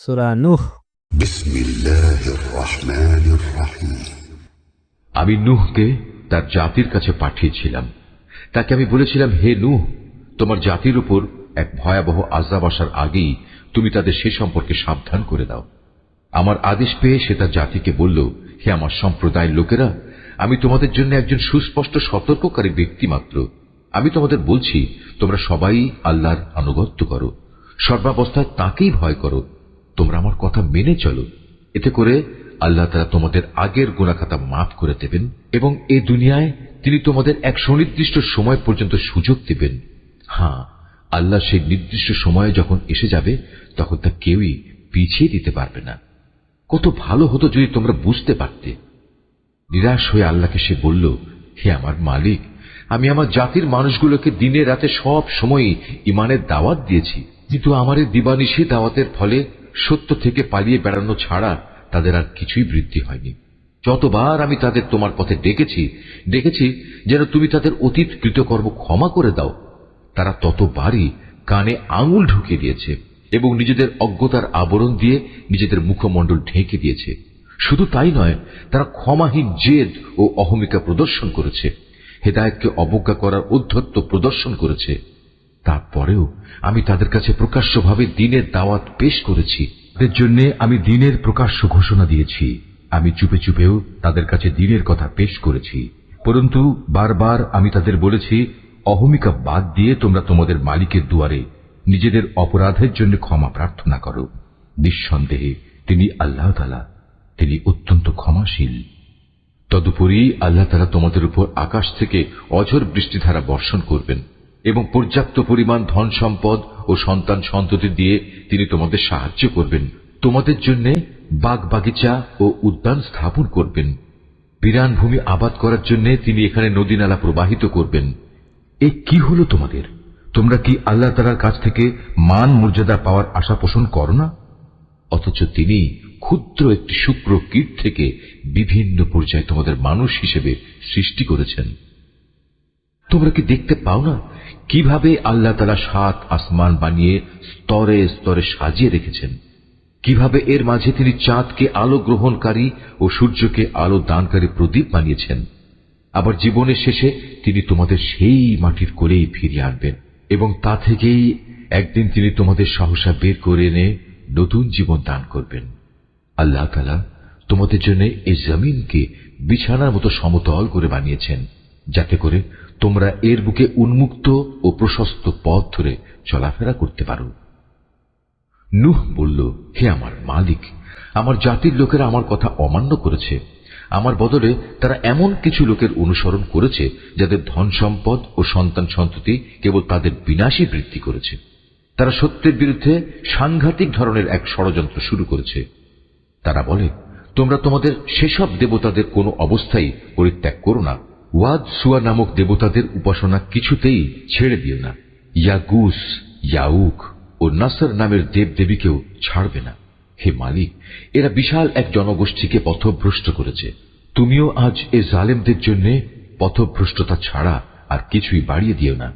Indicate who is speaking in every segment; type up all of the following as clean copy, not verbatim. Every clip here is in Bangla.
Speaker 1: সূরা নূহ।
Speaker 2: বিসমিল্লাহির রহমানির রহিম।
Speaker 3: আমি নূহকে তার জাতির কাছে পাঠিয়েছিলাম। তাকে আমি বলেছিলাম, হে নূহ, তোমার জাতির উপর এক ভয়াবহ আযাব আসার আগেই তুমি তাদের সে সম্পর্কে সাবধান করে দাও। আমার আদেশ পেয়ে সে তার জাতিকে বলল, হে আমার সম্প্রদায়ের লোকেরা, আমি তোমাদের জন্য একজন সুস্পষ্ট সতর্ককারী ব্যক্তি মাত্র। আমি তোমাদের বলছি, তোমরা সবাই আল্লাহর আনুগত্য করো, সর্বাবস্থায় তাকেই ভয় করো, তোমরা আমার কথা মেনে চলো। এতে করে আল্লাহ তাআলা তোমাদের আগের গুনাহখাতা মাফ করে দেবেন এবং এই দুনিয়ায় তিনি তোমাদের এক সুনির্দিষ্ট সময় পর্যন্ত সুযোগ দেবেন। হ্যাঁ, আল্লাহ সেই নির্দিষ্ট সময়ে যখন এসে যাবে তখন তা কেউই পিছিয়ে দিতে পারবে না। কত ভালো হতো যদি তোমরা বুঝতে পারতে। নিরাশ হয়ে আল্লাহকে সে বলল, হে আমার মালিক, আমি আমার জাতির মানুষগুলোকে দিনে রাতে সব সময়ই ইমানের দাওয়াত দিয়েছি, কিন্তু আমার এই দিবানিশি দাওয়াতের ফলে সত্য থেকে পালিয়ে বেড়ানো ছাড়া তাদের আর কিছুই বৃদ্ধি হয়নি। যতবার আমি তাদের তোমার পথে ডেকেছি যেন তুমি তাদের অতীত কৃতকর্ম ক্ষমা করে দাও, তারা ততবারই কানে আঙুল ঢুকিয়ে দিয়েছে এবং নিজেদের অজ্ঞতার আবরণ দিয়ে নিজেদের মুখমণ্ডল ঢেকে দিয়েছে। শুধু তাই নয়, তারা ক্ষমাহীন জেদ ও অহমিকা প্রদর্শন করেছে, হেদায়েতকে অবজ্ঞা করার ঔদ্ধত্য প্রদর্শন করেছে। তারপরেও আমি তাদের কাছে প্রকাশ্যভাবে দ্বীনের দাওয়াত পেশ করেছি, তাদের জন্য আমি দ্বীনের প্রকাশ্য ঘোষণা দিয়েছি। আমি চুপে চুপেও তাদের কাছে দ্বীনের কথা পেশ করেছি, পরন্তু বারবার আমি তাদের বলেছি, অহমিকা বাদ দিয়ে তোমরা তোমাদের মালিকের দুয়ারে নিজেদের অপরাধের জন্য ক্ষমা প্রার্থনা করো। নিঃসন্দেহে তিনি আল্লাহ তাআলা, তিনি অত্যন্ত ক্ষমাশীল। তদুপরি আল্লাহ তাআলা তোমাদের উপর আকাশ থেকে অঝোর বৃষ্টিধারা বর্ষণ করবেন এবং পর্যাপ্ত পরিমাণ ধন সম্পদ ও সন্তান সন্ততি দিয়ে তিনি তোমাদের সাহায্য করবেন। তোমাদের জন্য বাগ বাগিচা ও উদ্যান স্থাপন করবেন। বিরান ভূমি আবাদ করার জন্য তিনি এখানে নদী নালা প্রবাহিত করবেন। এ কি হলো তোমাদের? তোমরা কি আল্লাহ তাআলার কাছ থেকে মান মর্যাদা পাওয়ার আশা পোষণ করো না? অথচ তিনি ক্ষুদ্র একটি শুক্র কীট থেকে বিভিন্ন পর্যায়ে তোমাদের মানুষ হিসেবে সৃষ্টি করেছেন। তোমরা কি দেখতে পাও না কিভাবে আল্লাহ তাআলা ৭ আসমান বানিয়ে স্তরে স্তরে সাজিয়ে রেখেছেন? কিভাবে এর মাঝে তিনি চাঁদকে আলো গ্রহণকারী ও সূর্যকে আলো দানকারী প্রদীপ বানিয়েছেন। আবার জীবনের শেষে তিনি তোমাদের সেই মাটির কোলেই ফিরিয়ে আনবেন এবং তা থেকেই একদিন তিনি তোমাদের সহসা বের করে এনে নতুন জীবন দান করবেন। আল্লাহ তাআলা তোমাদের জন্য এই জমিনকে বিছানার মতো সমতল করে বানিয়েছেন, যাতে করে তোমরা এর বুকে উন্মুক্ত ও প্রশস্ত পথ ধরে চলাফেরা করতে পারো। নূহ বলল, হে আমার মালিক, আমার জাতির লোকেরা আমার কথা অমান্য করেছে। আমার বদলে তারা এমন কিছু লোকের অনুসরণ করেছে যাদের ধন সম্পদ ও সন্তান সন্ততি কেবল তাদের বিনাশই বৃদ্ধি করেছে। তারা সত্যের বিরুদ্ধে সাংঘাতিক ধরনের এক ষড়যন্ত্র শুরু করেছে। তারা বলে, তোমরা তোমাদের সেসব দেবতাদের কোনো অবস্থায় পরিত্যাগ করো না। ওয়াদ সুয়া নামক দেবতাদের উপাসনা কিছুতেই ছেড়ে দিও না। ইয়াগুস, ইয়াউক ও নাসর নামের দেবদেবীকেও ছাড়বে না। হে মালিক, এরা বিশাল এক জনগোষ্ঠীকে পথভ্রষ্ট করেছে। তুমিও আজ এ জালেমদের জন্য পথভ্রষ্টতা ছাড়া আর কিছুই বাড়িয়ে দিও না।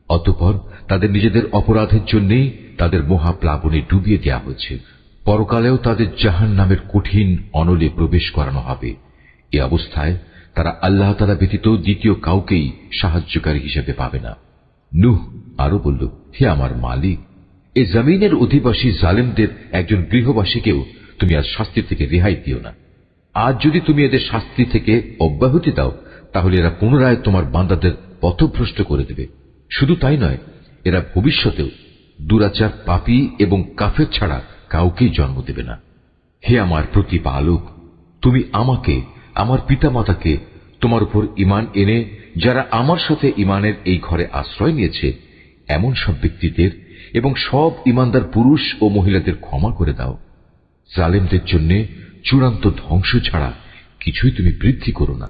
Speaker 3: অতঃপর তাদের নিজেদের অপরাধের জন্যই তাদের মহাপ্লাবনে ডুবিয়ে দেওয়া হয়েছে। পরকালেও তাদের জাহান্নামের কঠিন অনলে প্রবেশ করানো হবে। এ অবস্থায় তারা আল্লাহ তাআলা ব্যতীত দ্বিতীয় কাউকেই সাহায্যকারী হিসেবে পাবে না। নূহ আরো বলল, হে আমার মালিক, এই জমিনের অধিবাসী জালেমদের একজন গৃহবাসীকেও তুমি আজ শাস্তি থেকে রেহাই দিও না। আজ যদি তুমি এদের শাস্তি থেকে অব্যাহতি দাও, তাহলে এরা পুনরায় তোমার বান্দাদের পথভ্রষ্ট করে দেবে। শুধু তাই নয়, এরা ভবিষ্যতেও দুরাচার, পাপী এবং কাফের ছাড়া কাউকেই জন্ম দেবে না। হে আমার প্রতিপালক, তুমি আমাকে, আমার পিতামাতাকে তোমার উপর ঈমান এনে যারা আমার সাথে ঈমানের এই ঘরে আশ্রয় নিয়েছে এমন সব ব্যক্তিদের এবং সব ঈমানদার পুরুষ ও মহিলাদের ক্ষমা করে দাও। জালেমদের জন্য চূড়ান্ত ধ্বংস ছাড়া কিছুই তুমি বৃদ্ধি করো না।